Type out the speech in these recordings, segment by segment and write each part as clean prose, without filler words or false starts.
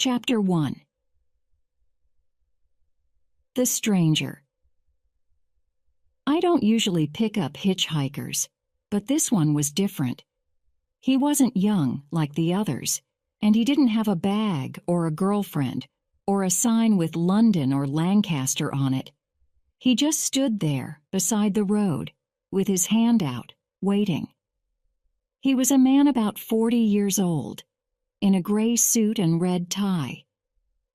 Chapter 1. The Stranger. I don't usually pick up hitchhikers, but this one was different. He wasn't young like the others, and he didn't have a bag or a girlfriend or a sign with London or Lancaster on it. He just stood there beside the road with his hand out, waiting. He was a man about 40 years old, in a gray suit and red tie.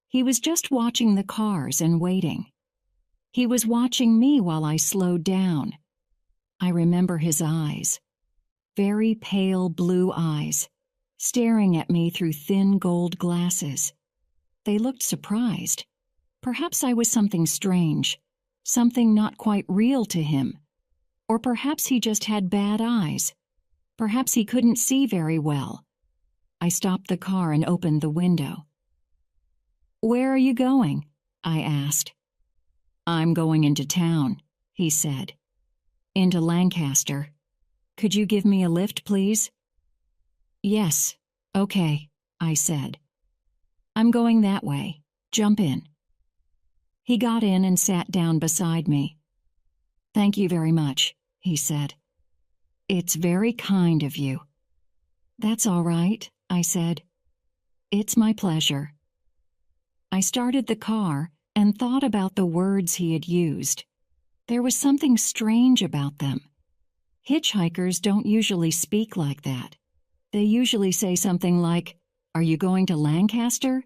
He was just watching the cars and waiting. He was watching me while I slowed down. I remember his eyes, very pale blue eyes, staring at me through thin gold glasses. They looked surprised. Perhaps I was something strange, something not quite real to him. Or perhaps he just had bad eyes. Perhaps he couldn't see very well. I stopped the car and opened the window. "Where are you going?" I asked. "I'm going into town," he said. "Into Lancaster. Could you give me a lift, please?" "Yes, okay," I said. "I'm going that way. Jump in." He got in and sat down beside me. "Thank you very much," he said. "It's very kind of you." "That's all right," I said. "It's my pleasure." I started the car and thought about the words he had used. There was something strange about them. Hitchhikers don't usually speak like that. They usually say something like, "Are you going to Lancaster?"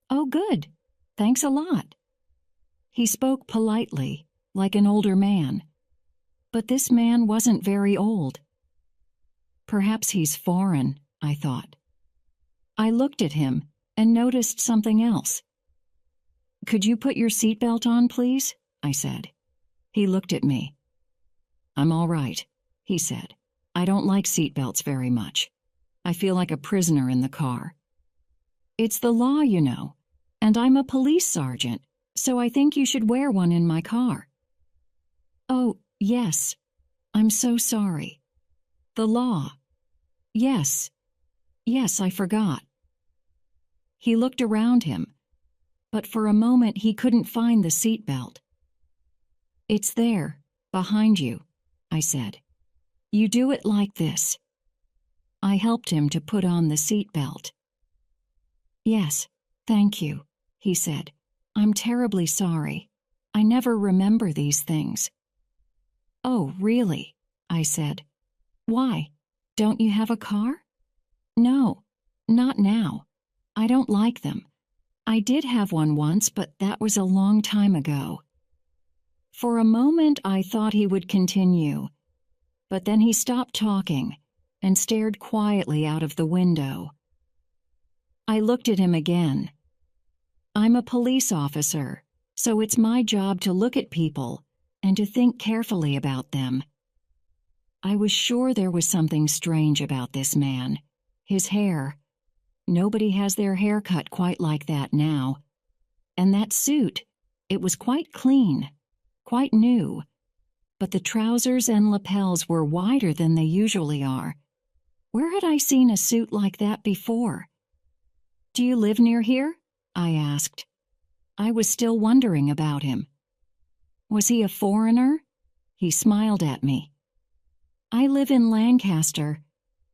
"Oh, good. Thanks a lot." He spoke politely, like an older man. But this man wasn't very old. Perhaps he's foreign, I thought. I looked at him and noticed something else. "Could you put your seatbelt on, please?" I said. He looked at me. "I'm all right," he said. "I don't like seatbelts very much. I feel like a prisoner in the car. It's the law, you know, and I'm a police sergeant, so I think you should wear one in my car." "Oh, yes. I'm so sorry. The law. Yes. Yes, I forgot." He looked around him, but for a moment he couldn't find the seatbelt. "It's there, behind you," I said. "You do it like this." I helped him to put on the seatbelt. "Yes, thank you," he said. "I'm terribly sorry. I never remember these things." "Oh, really?" I said. "Why? Don't you have a car?" "No, not now. I don't like them. I did have one once, but that was a long time ago." For a moment I thought he would continue, but then he stopped talking and stared quietly out of the window. I looked at him again. I'm a police officer, so it's my job to look at people and to think carefully about them. I was sure there was something strange about this man. His hair. Nobody has their hair cut quite like that now. And that suit, it was quite clean, quite new. But the trousers and lapels were wider than they usually are. Where had I seen a suit like that before? "Do you live near here?" I asked. I was still wondering about him. Was he a foreigner? He smiled at me. "I live in Lancaster,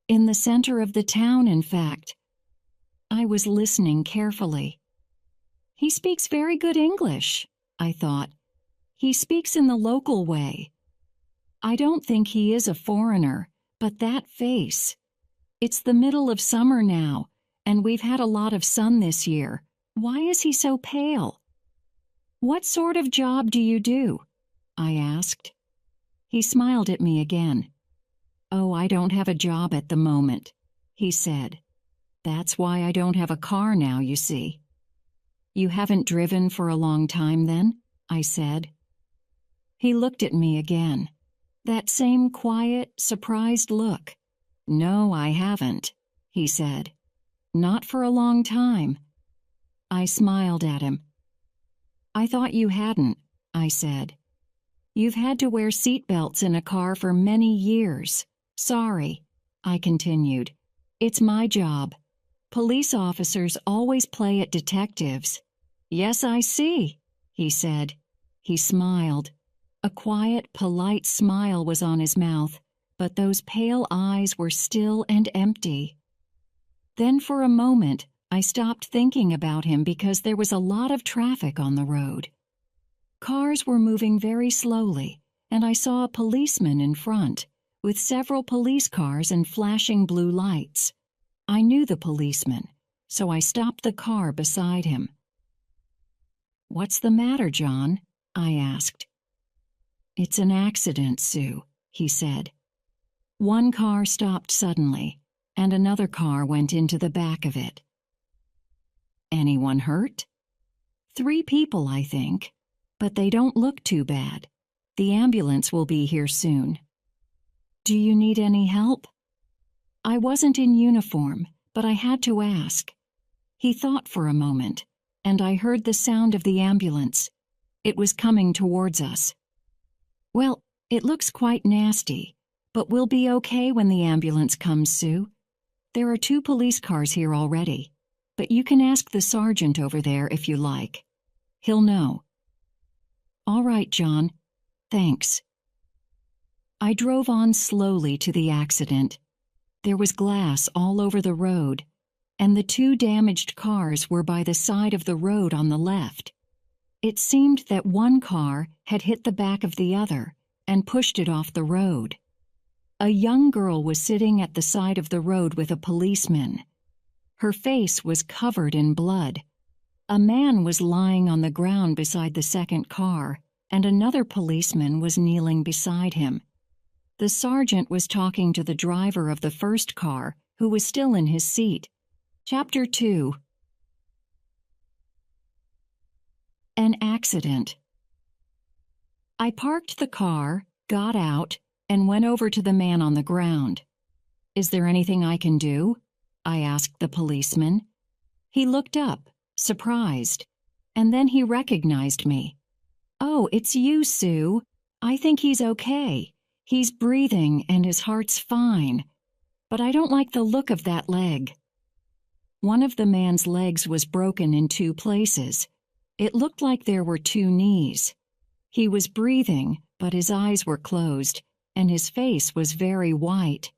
in the center of the town, in fact." I was listening carefully. He speaks very good English, I thought. He speaks in the local way. I don't think he is a foreigner, but that face. It's the middle of summer now, and we've had a lot of sun this year. Why is he so pale? "What sort of job do you do?" I asked. He smiled at me again. "Oh, I don't have a job at the moment," he said. "That's why I don't have a car now, you see." "You haven't driven for a long time, then?" I said. He looked at me again. That same quiet, surprised look. "No, I haven't," he said. "Not for a long time." I smiled at him. "I thought you hadn't," I said. "You've had to wear seatbelts in a car for many years. Sorry," I continued. "It's my job. Police officers always play at detectives. Yes, I see, he said. He smiled. A quiet, polite smile was on his mouth, but those pale eyes were still and empty. Then for a moment, I stopped thinking about him because there was a lot of traffic on the road. Cars were moving very slowly, and I saw a policeman in front, with several police cars and flashing blue lights. I knew the policeman, so I stopped the car beside him. "What's the matter, John?" I asked. "It's an accident, Sue," he said. One car stopped suddenly, and another car went into the back of it. "Anyone hurt?" "3 people, I think, but they don't look too bad. The ambulance will be here soon." "Do you need any help?" I wasn't in uniform, but I had to ask. He thought for a moment, and I heard the sound of the ambulance. It was coming towards us. "Well, it looks quite nasty, but we'll be okay when the ambulance comes, Sue. There are 2 police cars here already, but you can ask the sergeant over there if you like. He'll know." "All right, John. Thanks." I drove on slowly to the accident. There was glass all over the road, and the 2 damaged cars were by the side of the road on the left. It seemed that one car had hit the back of the other and pushed it off the road. A young girl was sitting at the side of the road with a policeman. Her face was covered in blood. A man was lying on the ground beside the second car, and another policeman was kneeling beside him. The sergeant was talking to the driver of the first car, who was still in his seat. Chapter 2. An accident. I parked the car, got out, and went over to the man on the ground. "Is there anything I can do?" I asked the policeman. He looked up, surprised, and then he recognized me. "Oh, it's you, Sue. I think he's okay. He's breathing and his heart's fine. But I don't like the look of that leg." One of the man's legs was broken in 2 places. It looked like there were 2 knees. He was breathing, but his eyes were closed, and his face was very white.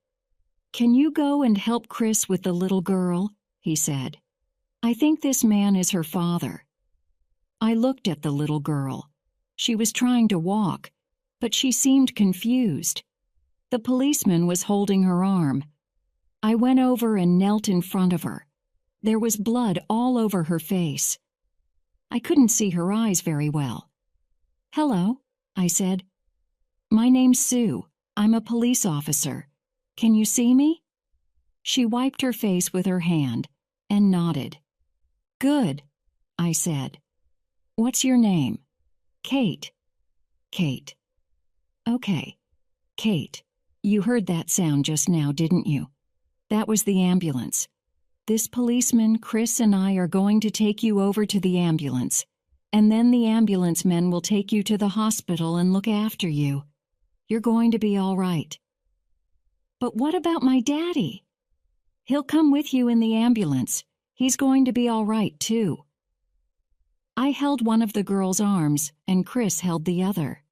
"Can you go and help Chris with the little girl?" he said. "I think this man is her father." I looked at the little girl. She was trying to walk, but she seemed confused. The policeman was holding her arm. I went over and knelt in front of her. There was blood all over her face. I couldn't see her eyes very well. "Hello," I said. "My name's Sue. I'm a police officer. Can you see me?" She wiped her face with her hand and nodded. "Good," I said. "What's your name?" "Kate." "Kate. Okay. Kate, you heard that sound just now, didn't you? That was the ambulance. This policeman, Chris, and I are going to take you over to the ambulance, and then the ambulance men will take you to the hospital and look after you. You're going to be all right." "But what about my daddy?" "He'll come with you in the ambulance. He's going to be all right, too." I held one of the girl's arms, and Chris held the other.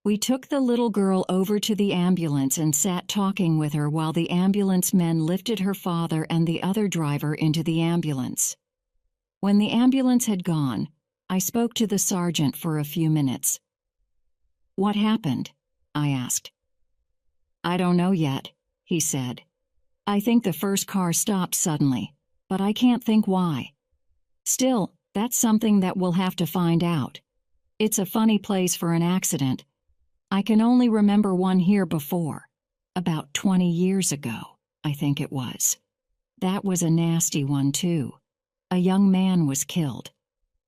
We took the little girl over to the ambulance and sat talking with her while the ambulance men lifted her father and the other driver into the ambulance. When the ambulance had gone, I spoke to the sergeant for a few minutes. "What happened?" I asked. "I don't know yet," he said. "I think the first car stopped suddenly, but I can't think why. Still, that's something that we'll have to find out. It's a funny place for an accident. I can only remember one here before, about 20 years ago, I think it was. That was a nasty one, too. A young man was killed,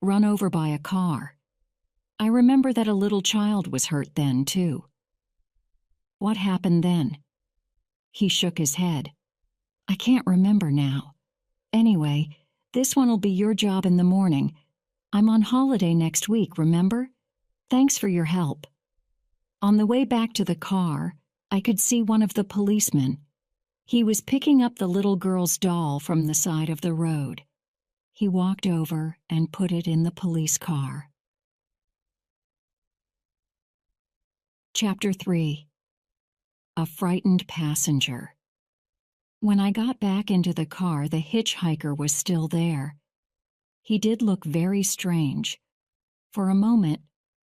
run over by a car. I remember that a little child was hurt then, too." "What happened then?" He shook his head. "I can't remember now. Anyway, this one'll be your job in the morning. I'm on holiday next week, remember? Thanks for your help." On the way back to the car, I could see one of the policemen. He was picking up the little girl's doll from the side of the road. He walked over and put it in the police car. Chapter 3. A frightened passenger. When I got back into the car, the hitchhiker was still there. He did look very strange. For a moment,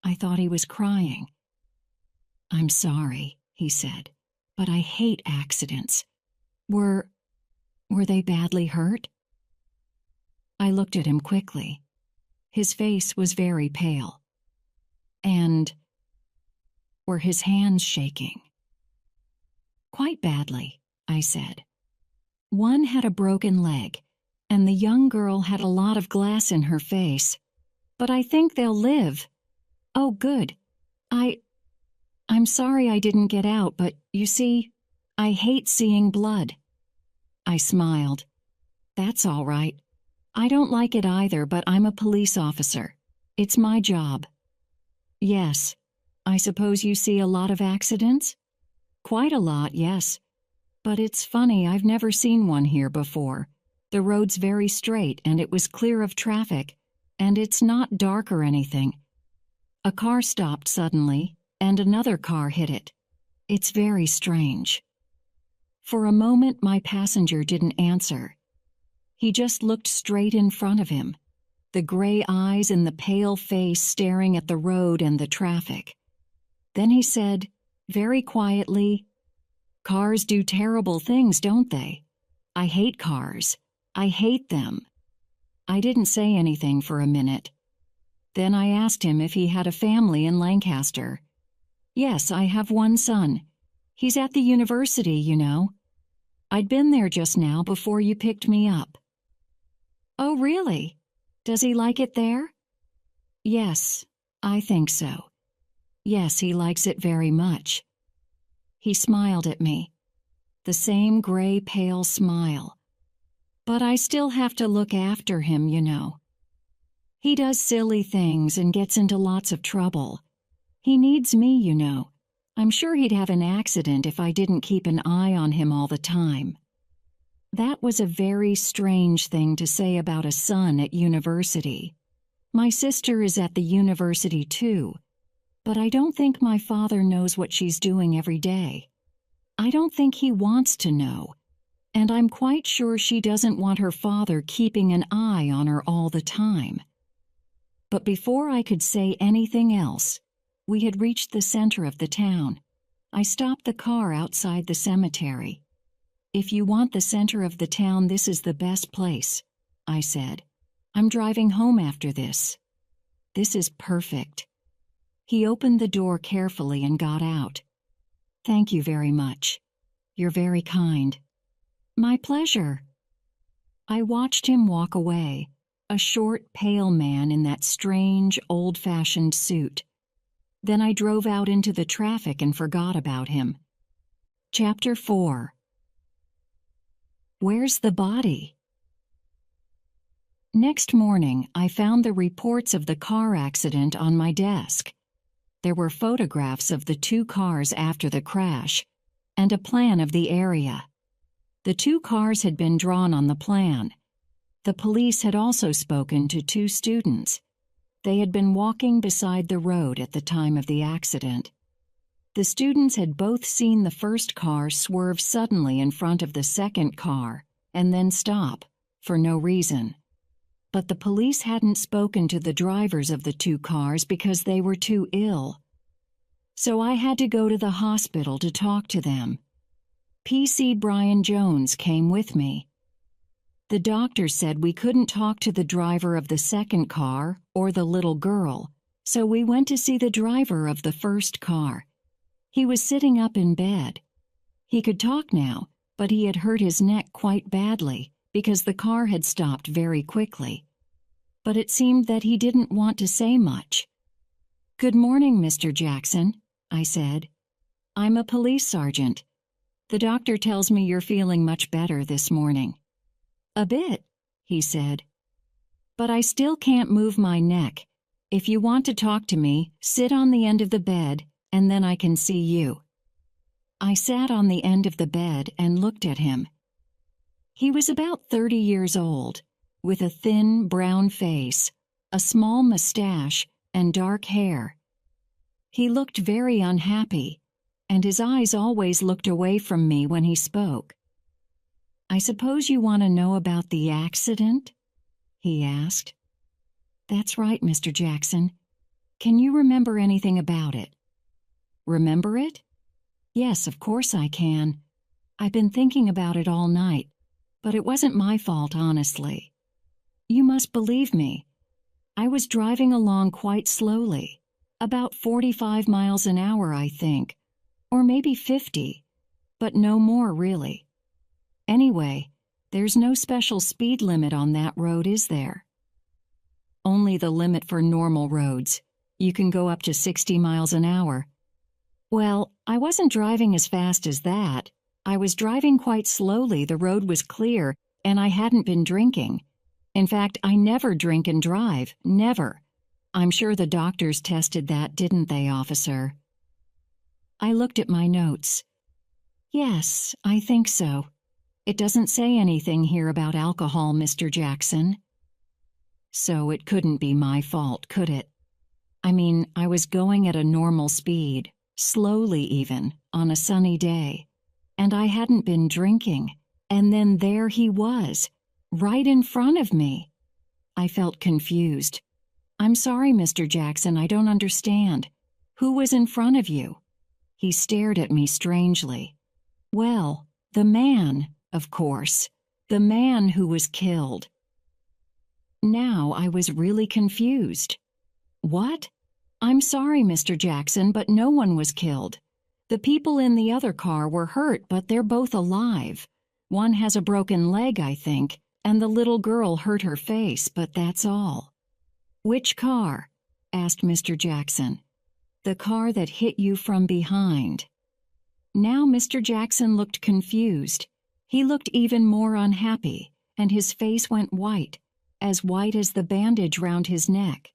I thought he was crying. "I'm sorry," he said, "but I hate accidents. Were they badly hurt?" I looked at him quickly. His face was very pale. "And were his hands shaking?" "Quite badly," I said. "One had a broken leg, and the young girl had a lot of glass in her face. But I think they'll live. Oh, good. I'm sorry I didn't get out, but you see, I hate seeing blood." I smiled. "That's all right. I don't like it either, but I'm a police officer. It's my job." "Yes. I suppose you see a lot of accidents?" "Quite a lot, yes. But it's funny, I've never seen one here before. The road's very straight and it was clear of traffic, and it's not dark or anything. A car stopped suddenly, and another car hit it. It's very strange." For a moment, my passenger didn't answer. He just looked straight in front of him, the gray eyes and the pale face staring at the road and the traffic. Then he said, very quietly, "Cars do terrible things, don't they? I hate cars. I hate them." I didn't say anything for a minute. Then I asked him if he had a family in Lancaster. "Yes, I have one son. He's at the university, you know. I'd been there just now before you picked me up." "Oh, really? Does he like it there?" "Yes, I think so. Yes, he likes it very much." He smiled at me, the same gray, pale smile. "But I still have to look after him, you know. He does silly things and gets into lots of trouble. He needs me, you know. I'm sure he'd have an accident if I didn't keep an eye on him all the time." That was a very strange thing to say about a son at university. My sister is at the university too, but I don't think my father knows what she's doing every day. I don't think he wants to know, and I'm quite sure she doesn't want her father keeping an eye on her all the time. But before I could say anything else, we had reached the center of the town. I stopped the car outside the cemetery. "If you want the center of the town, this is the best place," I said. "I'm driving home after this. This is perfect." He opened the door carefully and got out. "Thank you very much. You're very kind." "My pleasure." I watched him walk away, a short, pale man in that strange, old-fashioned suit. Then I drove out into the traffic and forgot about him. Chapter 4. Where's the body? Next morning, I found the reports of the car accident on my desk. There were photographs of the two cars after the crash, and a plan of the area. The two cars had been drawn on the plan. The police had also spoken to two students. They had been walking beside the road at the time of the accident. The students had both seen the first car swerve suddenly in front of the second car and then stop, for no reason. But the police hadn't spoken to the drivers of the two cars because they were too ill. So I had to go to the hospital to talk to them. P.C. Brian Jones came with me. The doctor said we couldn't talk to the driver of the second car or the little girl, so we went to see the driver of the first car. He was sitting up in bed. He could talk now, but he had hurt his neck quite badly because the car had stopped very quickly. But it seemed that he didn't want to say much. "Good morning, Mr. Jackson," I said. "I'm a police sergeant. The doctor tells me you're feeling much better this morning." "A bit," he said. "But I still can't move my neck. If you want to talk to me, sit on the end of the bed, and then I can see you." I sat on the end of the bed and looked at him. He was about 30 years old, with a thin, brown face, a small mustache, and dark hair. He looked very unhappy, and his eyes always looked away from me when he spoke. "I suppose you want to know about the accident?" he asked. "That's right, Mr. Jackson. Can you remember anything about it?" "Remember it? Yes, of course I can. I've been thinking about it all night, but it wasn't my fault, honestly. You must believe me. I was driving along quite slowly, about 45 miles an hour, I think, or maybe 50, but no more, really. Anyway, there's no special speed limit on that road, is there?" "Only the limit for normal roads. You can go up to 60 miles an hour. Well, I wasn't driving as fast as that. I was driving quite slowly, the road was clear, and I hadn't been drinking. In fact, I never drink and drive, never. I'm sure the doctors tested that, didn't they, officer?" I looked at my notes. "Yes, I think so. It doesn't say anything here about alcohol, Mr. Jackson." "So it couldn't be my fault, could it? I mean, I was going at a normal speed, slowly even, on a sunny day, and I hadn't been drinking, and then there he was, right in front of me." I felt confused. "I'm sorry, Mr. Jackson, I don't understand. Who was in front of you?" He stared at me strangely. "Well, the man, of course, the man who was killed." Now I was really confused. "What? I'm sorry, Mr. Jackson, but no one was killed. The people in the other car were hurt, but they're both alive. One has a broken leg, I think, and the little girl hurt her face, but that's all." "Which car?" asked Mr. Jackson. "The car that hit you from behind." Now Mr. Jackson looked confused. He looked even more unhappy, and his face went white as the bandage round his neck.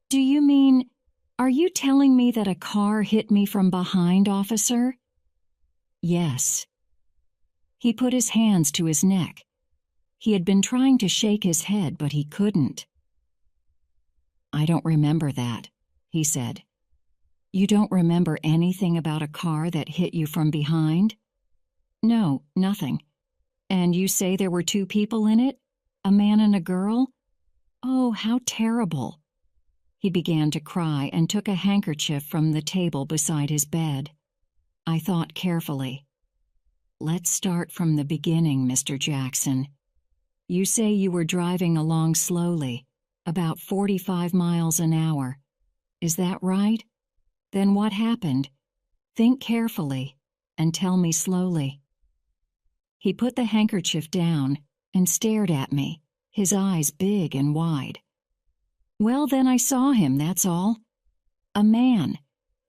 "Do you mean, are you telling me that a car hit me from behind, officer?" "Yes." He put his hands to his neck. He had been trying to shake his head, but he couldn't. "I don't remember that," he said. "You don't remember anything about a car that hit you from behind?" "No, nothing. And you say there were two people in it? A man and a girl? Oh, how terrible." He began to cry and took a handkerchief from the table beside his bed. I thought carefully. "Let's start from the beginning, Mr. Jackson. You say you were driving along slowly, about 45 miles an hour. Is that right? Then what happened? Think carefully and tell me slowly." He put the handkerchief down and stared at me, his eyes big and wide. "Well, then I saw him, that's all. A man.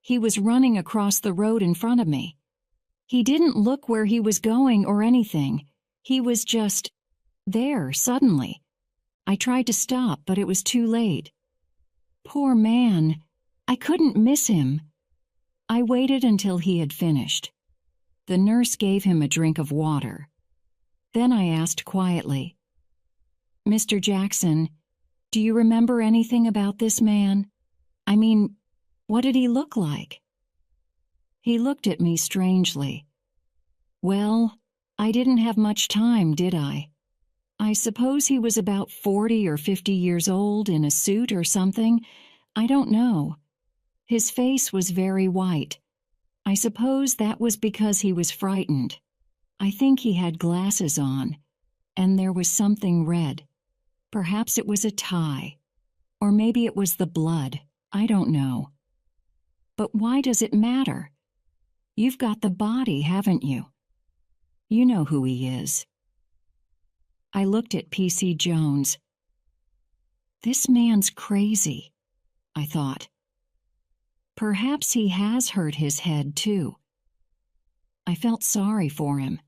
He was running across the road in front of me. He didn't look where he was going or anything. He was just there, suddenly. I tried to stop, but it was too late. Poor man. I couldn't miss him." I waited until he had finished. The nurse gave him a drink of water. Then I asked quietly, "Mr. Jackson, do you remember anything about this man? I mean, what did he look like?" He looked at me strangely. "Well, I didn't have much time, did I? I suppose he was about 40 or 50 years old, in a suit or something. I don't know. His face was very white. I suppose that was because he was frightened. I think he had glasses on, and there was something red. Perhaps it was a tie, or maybe it was the blood. I don't know. But why does it matter? You've got the body, haven't you? You know who he is." I looked at P.C. Jones. This man's crazy, I thought. Perhaps he has hurt his head, too. I felt sorry for him.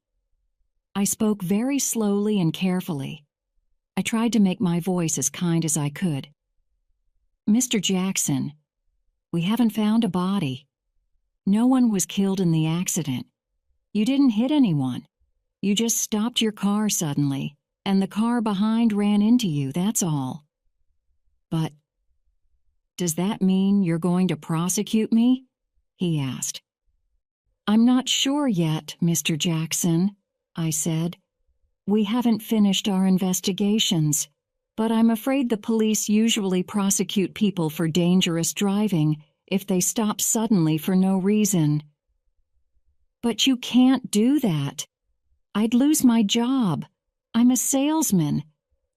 I spoke very slowly and carefully. I tried to make my voice as kind as I could. "Mr. Jackson, we haven't found a body. No one was killed in the accident. You didn't hit anyone. You just stopped your car suddenly, and the car behind ran into you, that's all. But does that mean you're going to prosecute me? He asked. I'm not sure yet, Mr. Jackson, I said. We haven't finished our investigations, but I'm afraid the police usually prosecute people for dangerous driving if they stop suddenly for no reason. But you can't do that. I'd lose my job. I'm a salesman.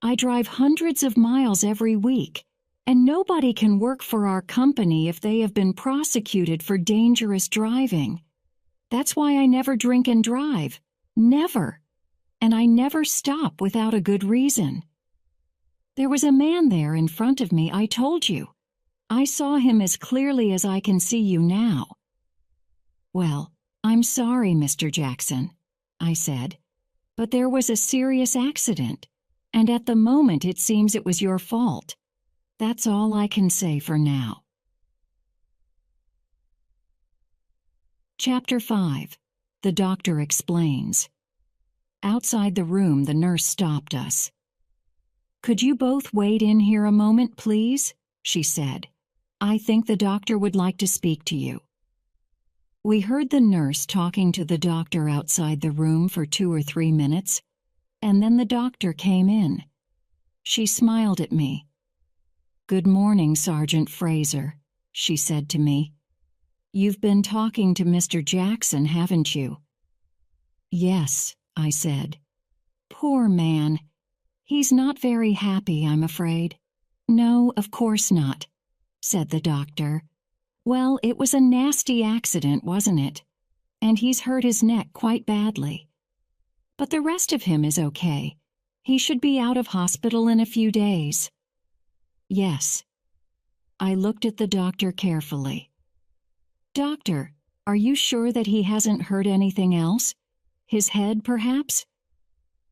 I drive hundreds of miles every week, and nobody can work for our company if they have been prosecuted for dangerous driving. That's why I never drink and drive. Never. And I never stop without a good reason. There was a man there in front of me, I told you. I saw him as clearly as I can see you now. Well, I'm sorry, Mr. Jackson, I said, but there was a serious accident, and at the moment it seems it was your fault. That's all I can say for now. Chapter 5. The Doctor Explains. Outside the room, the nurse stopped us. Could you both wait in here a moment, please? She said. I think the doctor would like to speak to you. We heard the nurse talking to the doctor outside the room for 2 or 3 minutes, and then the doctor came in. She smiled at me. Good morning, Sergeant Fraser, she said to me. You've been talking to Mr. Jackson, haven't you? Yes, I said. Poor man. He's not very happy, I'm afraid. No, of course not, said the doctor. Well, it was a nasty accident, wasn't it? And he's hurt his neck quite badly. But the rest of him is okay. He should be out of hospital in a few days. Yes. I looked at the doctor carefully. Doctor, are you sure that he hasn't hurt anything else? His head, perhaps?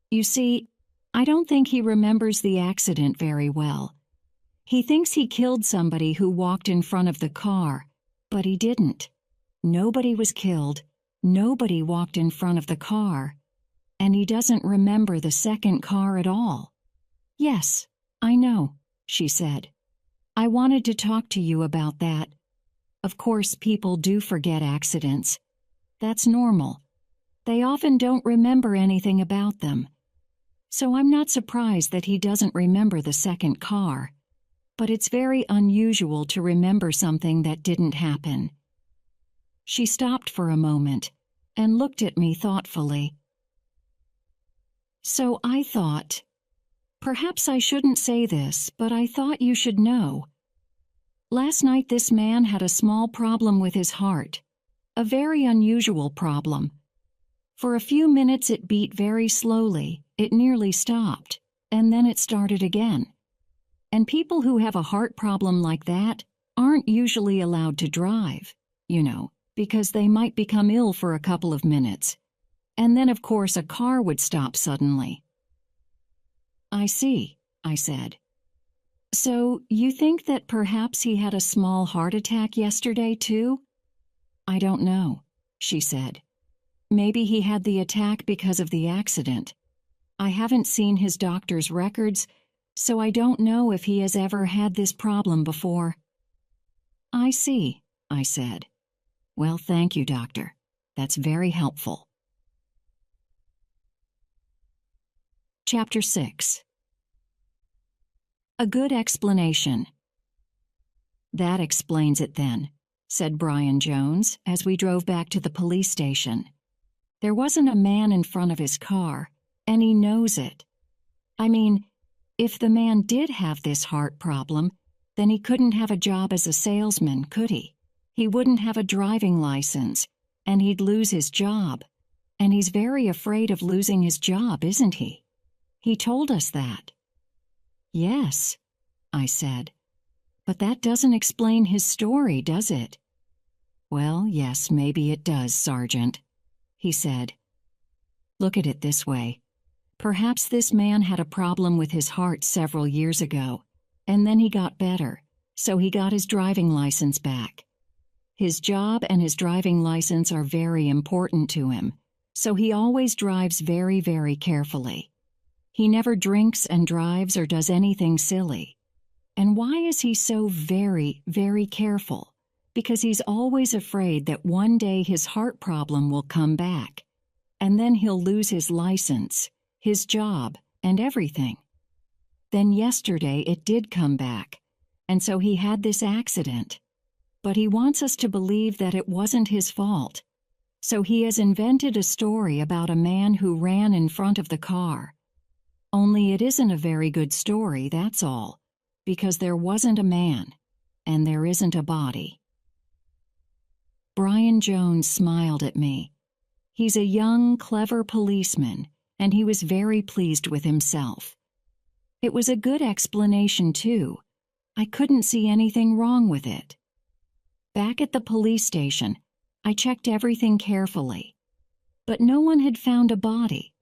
You see, I don't think he remembers the accident very well. He thinks he killed somebody who walked in front of the car, but he didn't. Nobody was killed. Nobody walked in front of the car. And he doesn't remember the second car at all. Yes, I know, she said. I wanted to talk to you about that. Of course, people do forget accidents. That's normal. They often don't remember anything about them. So I'm not surprised that he doesn't remember the second car. But it's very unusual to remember something that didn't happen. She stopped for a moment and looked at me thoughtfully. So I thought, perhaps I shouldn't say this, but I thought you should know. Last night this man had a small problem with his heart, a very unusual problem. For a few minutes it beat very slowly, it nearly stopped, and then it started again. And people who have a heart problem like that aren't usually allowed to drive, because they might become ill for a couple of minutes. And then, of course, a car would stop suddenly. I see, I said. So you think that perhaps he had a small heart attack yesterday, too? I don't know, she said. Maybe he had the attack because of the accident. I haven't seen his doctor's records, so I don't know if he has ever had this problem before. I see, I said. Well, thank you, doctor. That's very helpful. Chapter 6. A good explanation. That explains it then, said Brian Jones as we drove back to the police station. There wasn't a man in front of his car, and he knows it. I mean, if the man did have this heart problem, then he couldn't have a job as a salesman, could he? He wouldn't have a driving license, and he'd lose his job. And he's very afraid of losing his job, isn't he? He told us that. Yes, I said. But that doesn't explain his story, does it? Well, yes, maybe it does, Sergeant, he said. Look at it this way. Perhaps this man had a problem with his heart several years ago, and then he got better, so he got his driving license back. His job and his driving license are very important to him, so he always drives very, very carefully. He never drinks and drives or does anything silly. And why is he so very, very careful? Because he's always afraid that one day his heart problem will come back, and then he'll lose his license, his job, and everything. Then yesterday it did come back, and so he had this accident. But he wants us to believe that it wasn't his fault. So he has invented a story about a man who ran in front of the car. Only it isn't a very good story, that's all, because there wasn't a man, and there isn't a body. Brian Jones smiled at me. He's a young, clever policeman, and he was very pleased with himself. It was a good explanation, too. I couldn't see anything wrong with it. Back at the police station, I checked everything carefully. But no one had found a body.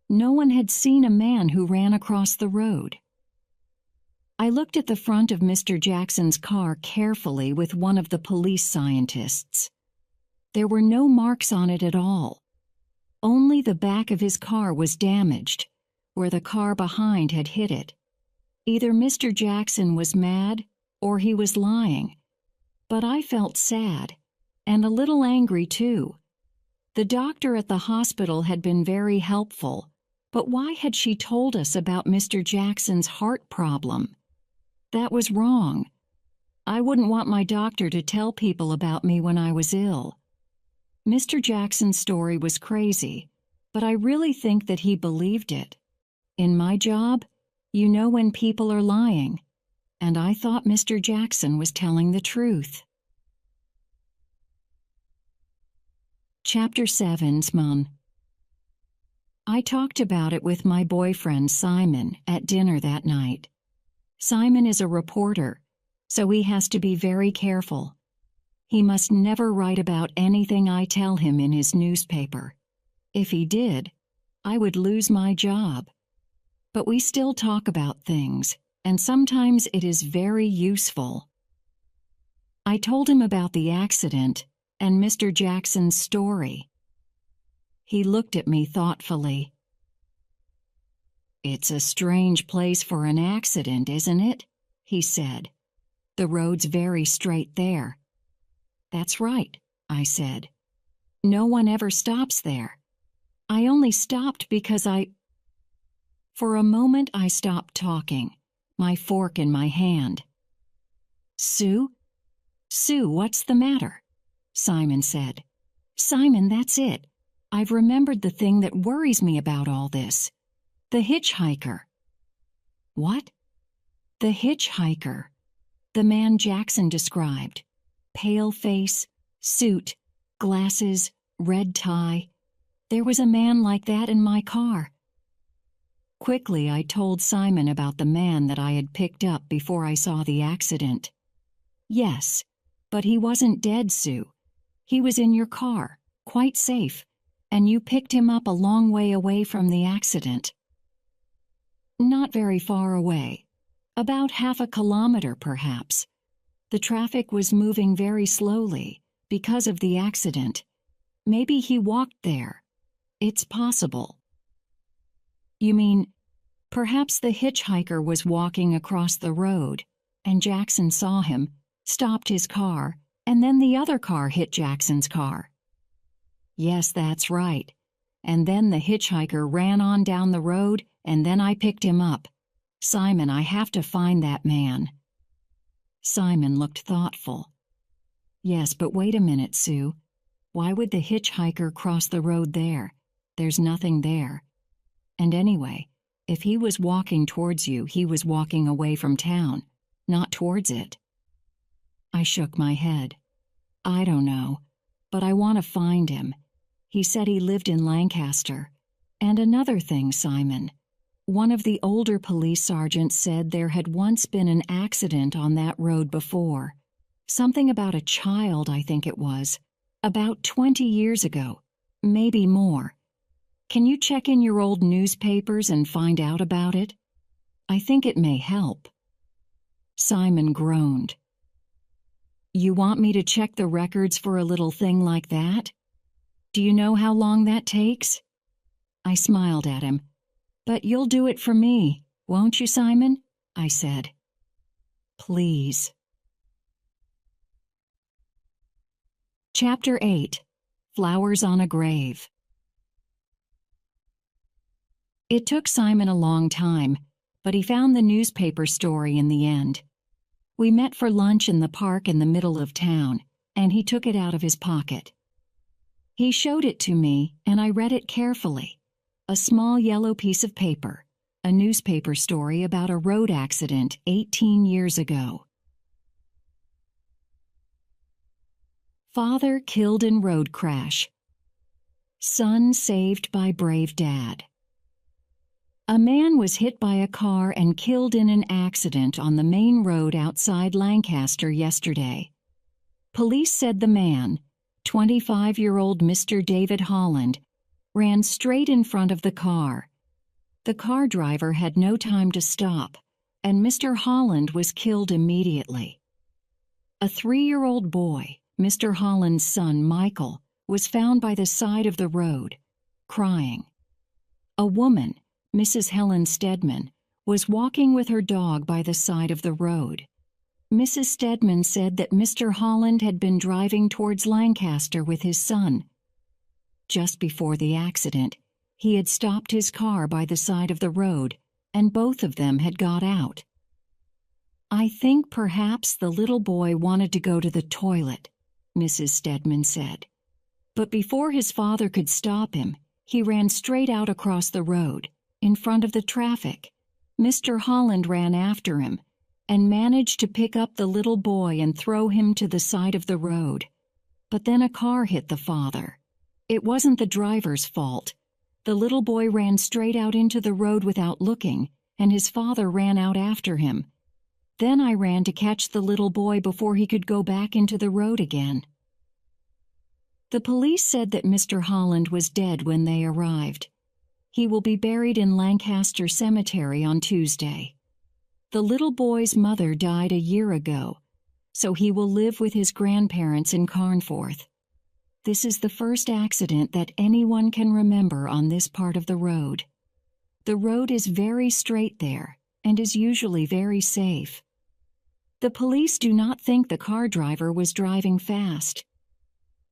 No one had seen a man who ran across the road. I looked at the front of Mr. Jackson's car carefully with one of the police scientists. There were no marks on it at all. Only the back of his car was damaged, where the car behind had hit it. Either Mr. Jackson was mad or he was lying. But I felt sad, and a little angry too. The doctor at the hospital had been very helpful, but why had she told us about Mr. Jackson's heart problem? That was wrong. I wouldn't want my doctor to tell people about me when I was ill. Mr. Jackson's story was crazy, but I really think that he believed it. In my job, you know when people are lying, and I thought Mr. Jackson was telling the truth. Chapter 7, Simon. I talked about it with my boyfriend Simon at dinner that night. Simon is a reporter, so he has to be very careful. He must never write about anything I tell him in his newspaper. If he did, I would lose my job. But we still talk about things, and sometimes it is very useful. I told him about the accident and Mr. Jackson's story. He looked at me thoughtfully. "It's a strange place for an accident, isn't it?" he said. "The road's very straight there." "That's right," I said. "No one ever stops there. I only stopped because For a moment I stopped talking, my fork in my hand. "Sue? Sue, what's the matter?" Simon said. "Simon, that's it. I've remembered the thing that worries me about all this. The hitchhiker." "What?" "The hitchhiker. The man Jackson described. Pale face, suit, glasses, red tie. There was a man like that in my car." Quickly, I told Simon about the man that I had picked up before I saw the accident. "Yes, but he wasn't dead, Sue. He was in your car, quite safe, and you picked him up a long way away from the accident." "Not very far away. About half a kilometer, perhaps. The traffic was moving very slowly because of the accident. Maybe he walked there. It's possible." "You mean, perhaps the hitchhiker was walking across the road, and Jackson saw him, stopped his car, and then the other car hit Jackson's car?" "Yes, that's right. And then the hitchhiker ran on down the road, and then I picked him up. Simon, I have to find that man." Simon looked thoughtful. "Yes, but wait a minute, Sue. Why would the hitchhiker cross the road there? There's nothing there. And anyway, if he was walking towards you, he was walking away from town, not towards it." I shook my head. "I don't know, but I want to find him. He said he lived in Lancaster. And another thing, Simon. One of the older police sergeants said there had once been an accident on that road before. Something about a child, I think it was. About 20 years ago. Maybe more. Can you check in your old newspapers and find out about it? I think it may help." Simon groaned. You want me to check the records for a little thing like that? Do you know how long that takes? I smiled at him. But you'll do it for me, won't you, Simon? I said. Please. Chapter 8. Flowers on a Grave. It took Simon a long time, but he found the newspaper story in the end. We met for lunch in the park in the middle of town, and he took it out of his pocket. He showed it to me, and I read it carefully. A small yellow piece of paper, a newspaper story about a road accident 18 years ago. Father killed in road crash. Son saved by brave dad. A man was hit by a car and killed in an accident on the main road outside Lancaster yesterday. Police said the man, 25-year-old Mr. David Holland, ran straight in front of the car. The car driver had no time to stop, and Mr. Holland was killed immediately. A 3-year-old boy, Mr. Holland's son Michael, was found by the side of the road, crying. A woman, Mrs. Helen Stedman, was walking with her dog by the side of the road. Mrs. Stedman said that Mr. Holland had been driving towards Lancaster with his son. Just before the accident, he had stopped his car by the side of the road, and both of them had got out. I think perhaps the little boy wanted to go to the toilet, Mrs. Stedman said. But before his father could stop him, he ran straight out across the road, in front of the traffic. Mr. Holland ran after him and managed to pick up the little boy and throw him to the side of the road. But then a car hit the father. It wasn't the driver's fault. The little boy ran straight out into the road without looking, and his father ran out after him. Then I ran to catch the little boy before he could go back into the road again. The police said that Mr. Holland was dead when they arrived. He will be buried in Lancaster Cemetery on Tuesday. The little boy's mother died a year ago, so he will live with his grandparents in Carnforth. This is the first accident that anyone can remember on this part of the road. The road is very straight there and is usually very safe. The police do not think the car driver was driving fast.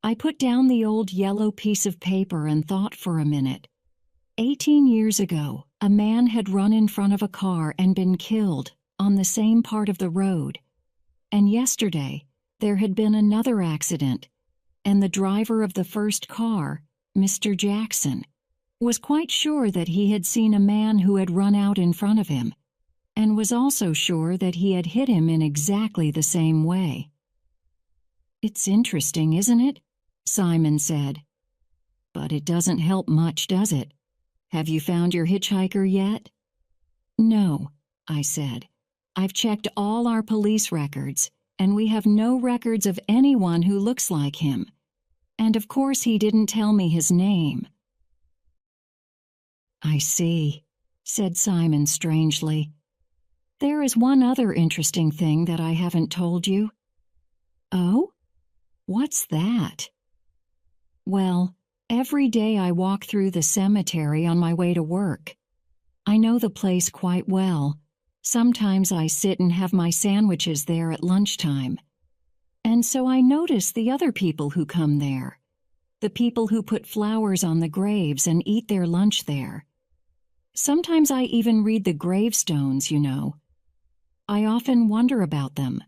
I put down the old yellow piece of paper and thought for a minute. 18 years ago, a man had run in front of a car and been killed on the same part of the road. And yesterday, there had been another accident, and the driver of the first car, Mr. Jackson, was quite sure that he had seen a man who had run out in front of him, and was also sure that he had hit him in exactly the same way. "It's interesting, isn't it?" Simon said. "But it doesn't help much, does it? Have you found your hitchhiker yet?" "No," I said. "I've checked all our police records, and we have no records of anyone who looks like him. And of course he didn't tell me his name." "I see," said Simon strangely. "There is one other interesting thing that I haven't told you." "Oh? What's that?" "Well, every day I walk through the cemetery on my way to work. I know the place quite well. Sometimes I sit and have my sandwiches there at lunchtime. And so I notice the other people who come there, the people who put flowers on the graves and eat their lunch there. Sometimes I even read the gravestones, you know. I often wonder about them.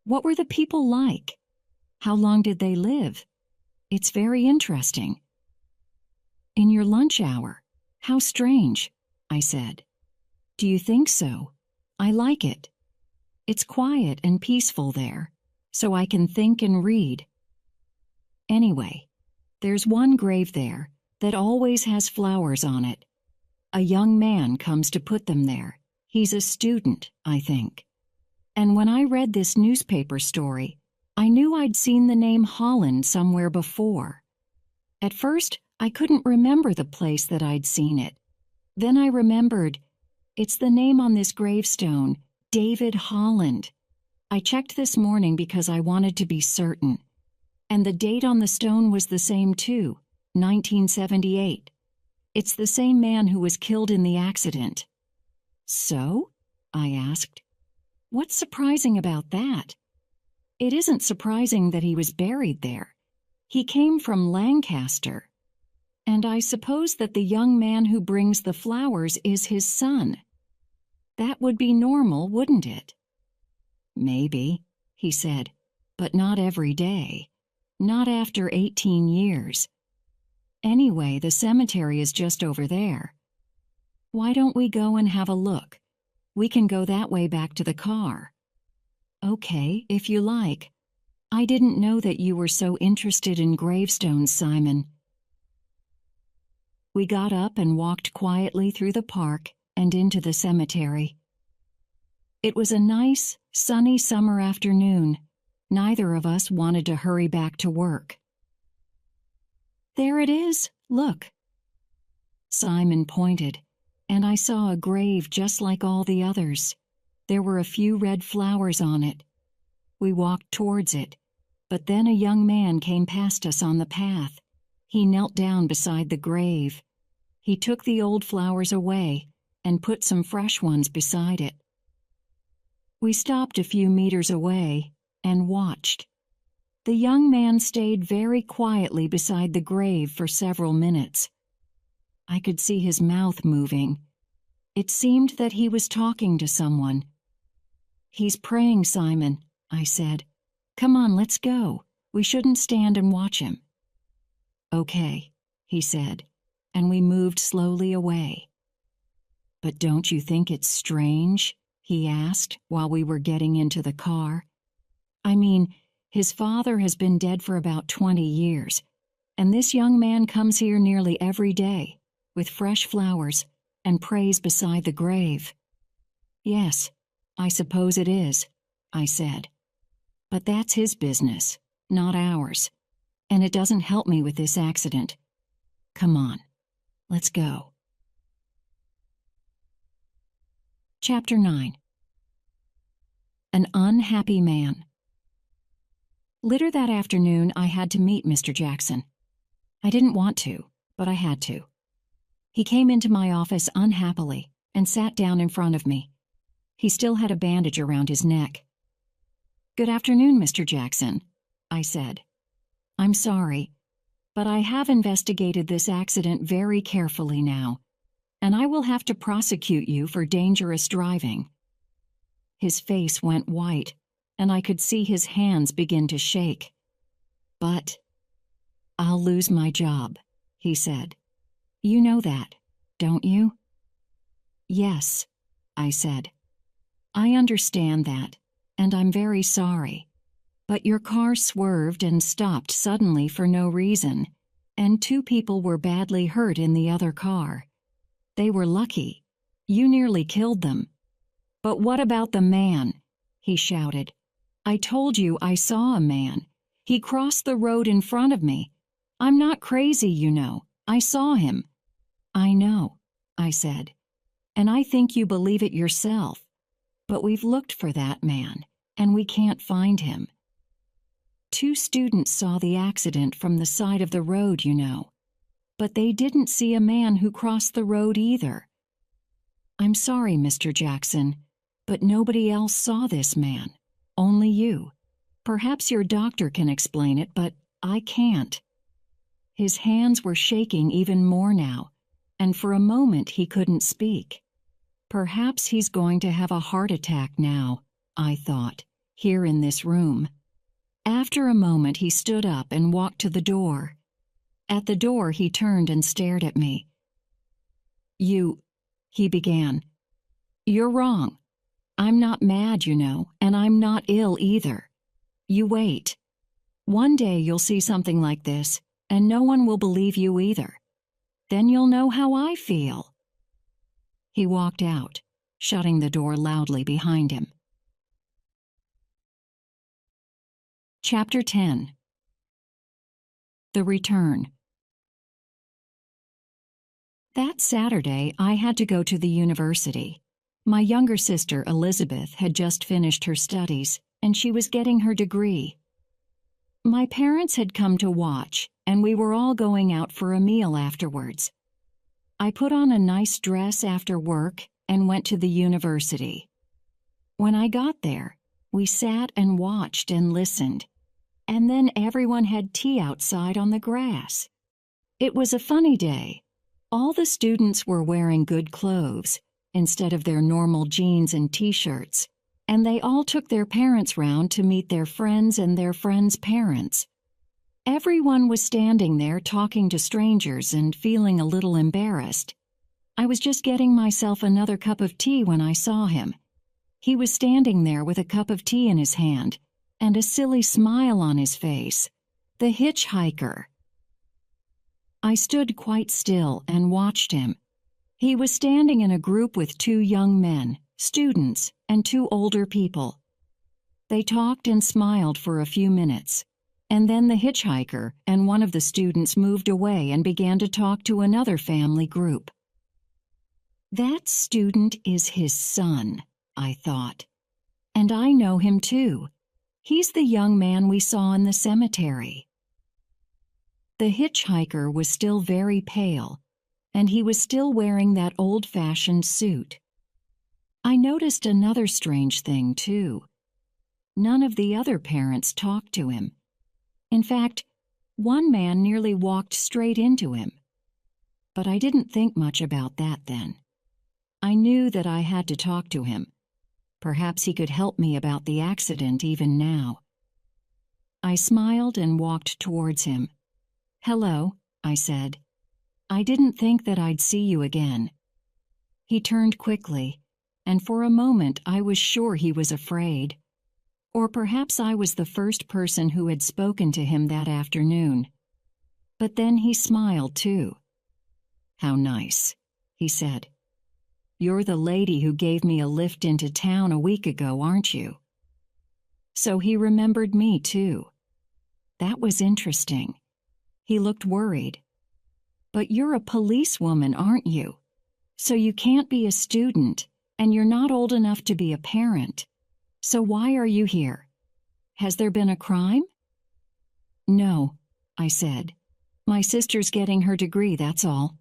What were the people like? How long did they live? It's very interesting." "In your lunch hour? How strange," I said. "Do you think so? I like it. It's quiet and peaceful there, so I can think and read. Anyway, there's one grave there that always has flowers on it. A young man comes to put them there. He's a student, I think. And when I read this newspaper story, I knew I'd seen the name Holland somewhere before. At first, I couldn't remember the place that I'd seen it. Then I remembered, it's the name on this gravestone, David Holland. I checked this morning because I wanted to be certain. And the date on the stone was the same too, 1978. It's the same man who was killed in the accident." "So?" I asked. "What's surprising about that?" "It isn't surprising that he was buried there. He came from Lancaster. And I suppose that the young man who brings the flowers is his son. That would be normal, wouldn't it?" "Maybe," he said, "but not every day. Not after 18 years. Anyway, the cemetery is just over there. Why don't we go and have a look? We can go that way back to the car." "Okay, if you like. I didn't know that you were so interested in gravestones, Simon." We got up and walked quietly through the park and into the cemetery. It was a nice, sunny summer afternoon. Neither of us wanted to hurry back to work. "There it is, look." Simon pointed, and I saw a grave just like all the others. There were a few red flowers on it. We walked towards it, but then a young man came past us on the path. He knelt down beside the grave. He took the old flowers away and put some fresh ones beside it. We stopped a few meters away and watched. The young man stayed very quietly beside the grave for several minutes. I could see his mouth moving. It seemed that he was talking to someone. "He's praying, Simon," I said. "Come on, let's go. We shouldn't stand and watch him." "Okay," he said, and we moved slowly away. "But don't you think it's strange?" he asked while we were getting into the car. "I mean, his father has been dead for about 20 years, and this young man comes here nearly every day, with fresh flowers, and prays beside the grave." "Yes, I suppose it is," I said. "But that's his business, not ours, and it doesn't help me with this accident. Come on, let's go." Chapter 9. An Unhappy Man. Later that afternoon, I had to meet Mr. Jackson. I didn't want to, but I had to. He came into my office unhappily and sat down in front of me. He still had a bandage around his neck. "Good afternoon, Mr. Jackson," I said. "I'm sorry, but I have investigated this accident very carefully now, and I will have to prosecute you for dangerous driving." His face went white, and I could see his hands begin to shake. "But I'll lose my job," he said. "You know that, don't you?" "Yes," I said. "I understand that, and I'm very sorry. But your car swerved and stopped suddenly for no reason, and 2 people were badly hurt in the other car. They were lucky. You nearly killed them." "But what about the man?" he shouted. "I told you I saw a man. He crossed the road in front of me. I'm not crazy, you know. I saw him." "I know," I said, "and I think you believe it yourself. But we've looked for that man, and we can't find him. 2 students saw the accident from the side of the road, you know. But they didn't see a man who crossed the road either. I'm sorry, Mr. Jackson, but nobody else saw this man. Only you. Perhaps your doctor can explain it, but I can't." His hands were shaking even more now, and for a moment he couldn't speak. Perhaps he's going to have a heart attack now, I thought, here in this room. After a moment he stood up and walked to the door. At the door he turned and stared at me. He began. "You're wrong. I'm not mad, you know, and I'm not ill either. You wait. One day you'll see something like this, and no one will believe you either. Then you'll know how I feel." He walked out, shutting the door loudly behind him. Chapter 10. The Return. That Saturday, I had to go to the university. My younger sister, Elizabeth, had just finished her studies, and she was getting her degree. My parents had come to watch, and we were all going out for a meal afterwards. I put on a nice dress after work and went to the university. When I got there, we sat and watched and listened, and then everyone had tea outside on the grass. It was a funny day. All the students were wearing good clothes instead of their normal jeans and t-shirts, and they all took their parents round to meet their friends and their friends' parents. Everyone was standing there talking to strangers and feeling a little embarrassed. I was just getting myself another cup of tea when I saw him. He was standing there with a cup of tea in his hand and a silly smile on his face. The hitchhiker. I stood quite still and watched him. He was standing in a group with 2 young men, students, and 2 older people. They talked and smiled for a few minutes, and then the hitchhiker and one of the students moved away and began to talk to another family group. That student is his son, I thought. And I know him too. He's the young man we saw in the cemetery. The hitchhiker was still very pale, and he was still wearing that old-fashioned suit. I noticed another strange thing, too. None of the other parents talked to him. In fact, one man nearly walked straight into him. But I didn't think much about that then. I knew that I had to talk to him. Perhaps he could help me about the accident even now. I smiled and walked towards him. "Hello," I said. "I didn't think that I'd see you again." He turned quickly, and for a moment I was sure he was afraid. Or perhaps I was the first person who had spoken to him that afternoon. But then he smiled too. "How nice," he said. "You're the lady who gave me a lift into town a week ago, aren't you?" So he remembered me too. That was interesting. He looked worried. "But you're a policewoman, aren't you? So you can't be a student, and you're not old enough to be a parent. So why are you here? Has there been a crime?" "No," I said. "My sister's getting her degree, that's all.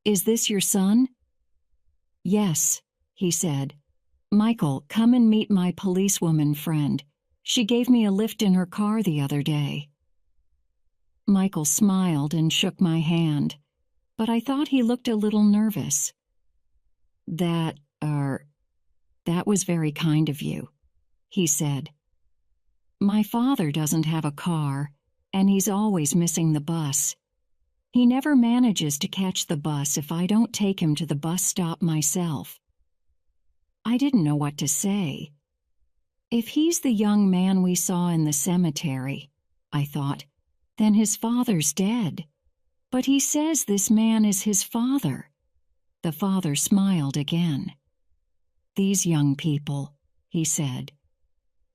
Is this your son?" "Yes," he said. "Michael, come and meet my policewoman friend. She gave me a lift in her car the other day." Michael smiled and shook my hand, but I thought he looked a little nervous. That was very kind of you," he said. "My father doesn't have a car, and he's always missing the bus. He never manages to catch the bus if I don't take him to the bus stop myself." I didn't know what to say. If he's the young man we saw in the cemetery, I thought, then his father's dead. But he says this man is his father. The father smiled again. "These young people," he said.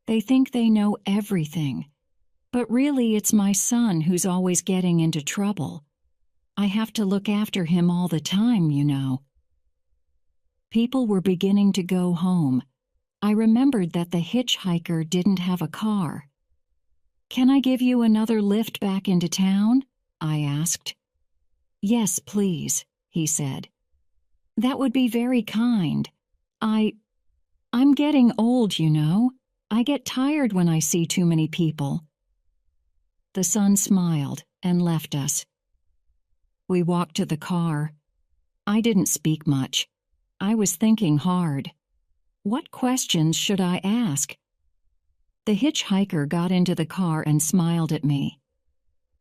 "They think they know everything. But really it's my son who's always getting into trouble. I have to look after him all the time, you know." People were beginning to go home. I remembered that the hitchhiker didn't have a car. "Can I give you another lift back into town?" I asked. "Yes, please," he said. "That would be very kind. I'm getting old, you know. I get tired when I see too many people." The son smiled and left us. We walked to the car. I didn't speak much. I was thinking hard. What questions should I ask? The hitchhiker got into the car and smiled at me.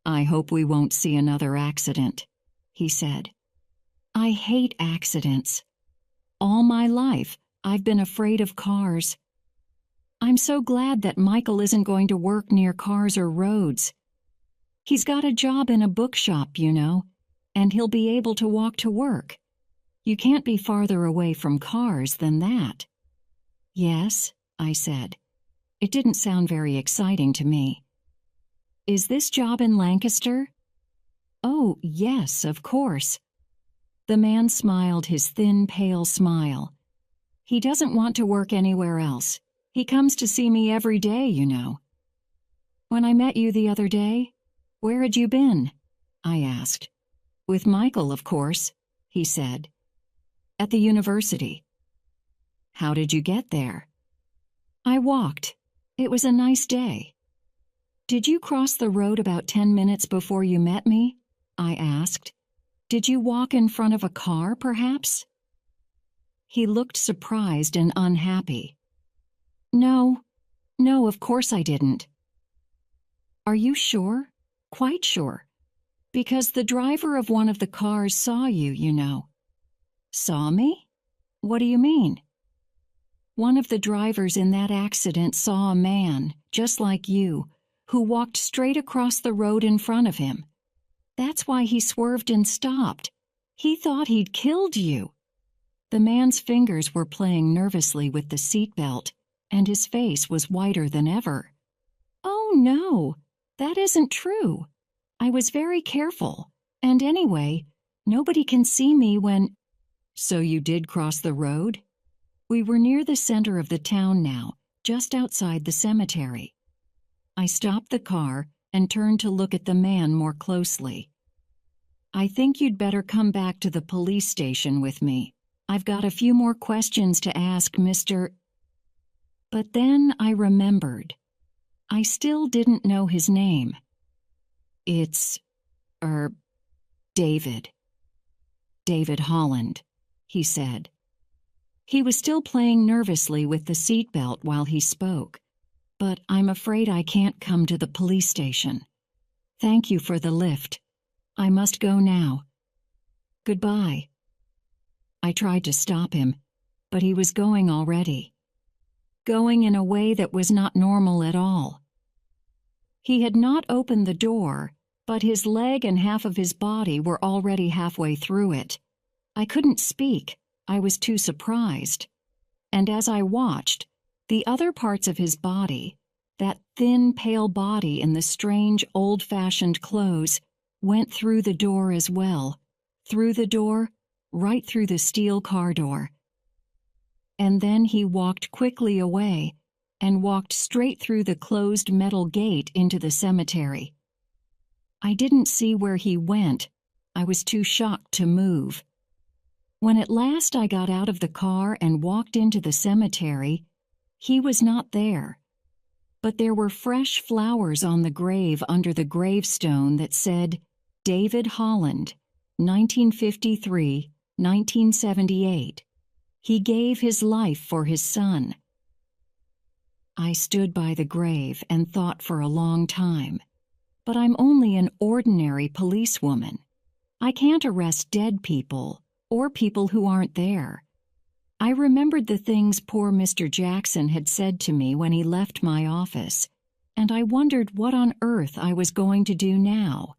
"I hope we won't see another accident," he said. I hate accidents. All my life, I've been afraid of cars. I'm so glad that Michael isn't going to work near cars or roads. He's got a job in a bookshop, you know, and he'll be able to walk to work. You can't be farther away from cars than that. "Yes," I said. It didn't sound very exciting to me. "Is this job in Lancaster?" "Oh, yes, of course." The man smiled his thin, pale smile. "He doesn't want to work anywhere else. He comes to see me every day, you know. When I met you the other day, where had you been? I asked. With Michael, of course, he said. At the university. How did you get there? I walked. It was a nice day. Did you cross the road about 10 minutes before you met me? I asked. Did you walk in front of a car, perhaps? He looked surprised and unhappy. No, of course I didn't. Are you sure? Quite sure. Because the driver of one of the cars saw you, you know. Saw me? What do you mean? One of the drivers in that accident saw a man, just like you, who walked straight across the road in front of him. That's why he swerved and stopped. He thought he'd killed you. The man's fingers were playing nervously with the seatbelt, and his face was whiter than ever. Oh, no, that isn't true. I was very careful, and anyway, nobody can see me when— So you did cross the road? We were near the center of the town now, just outside the cemetery. I stopped the car and turned to look at the man more closely. I think you'd better come back to the police station with me. I've got a few more questions to ask, Mr. But then I remembered. I still didn't know his name. It's, David. David Holland, he said. He was still playing nervously with the seatbelt while he spoke. But I'm afraid I can't come to the police station. Thank you for the lift. I must go now. Goodbye. I tried to stop him, but he was going already. Going in a way that was not normal at all. He had not opened the door, but his leg and half of his body were already halfway through it. I couldn't speak. I was too surprised. And as I watched, the other parts of his body, that thin, pale body in the strange, old-fashioned clothes, went through the door as well. Through the door, right through the steel car door. And then he walked quickly away and walked straight through the closed metal gate into the cemetery. I didn't see where he went. I was too shocked to move. When at last I got out of the car and walked into the cemetery, he was not there. But there were fresh flowers on the grave under the gravestone that said, David Holland, 1953, 1978. He gave his life for his son. I stood by the grave and thought for a long time. But I'm only an ordinary policewoman. I can't arrest dead people or people who aren't there. I remembered the things poor Mr. Jackson had said to me when he left my office, and I wondered what on earth I was going to do now.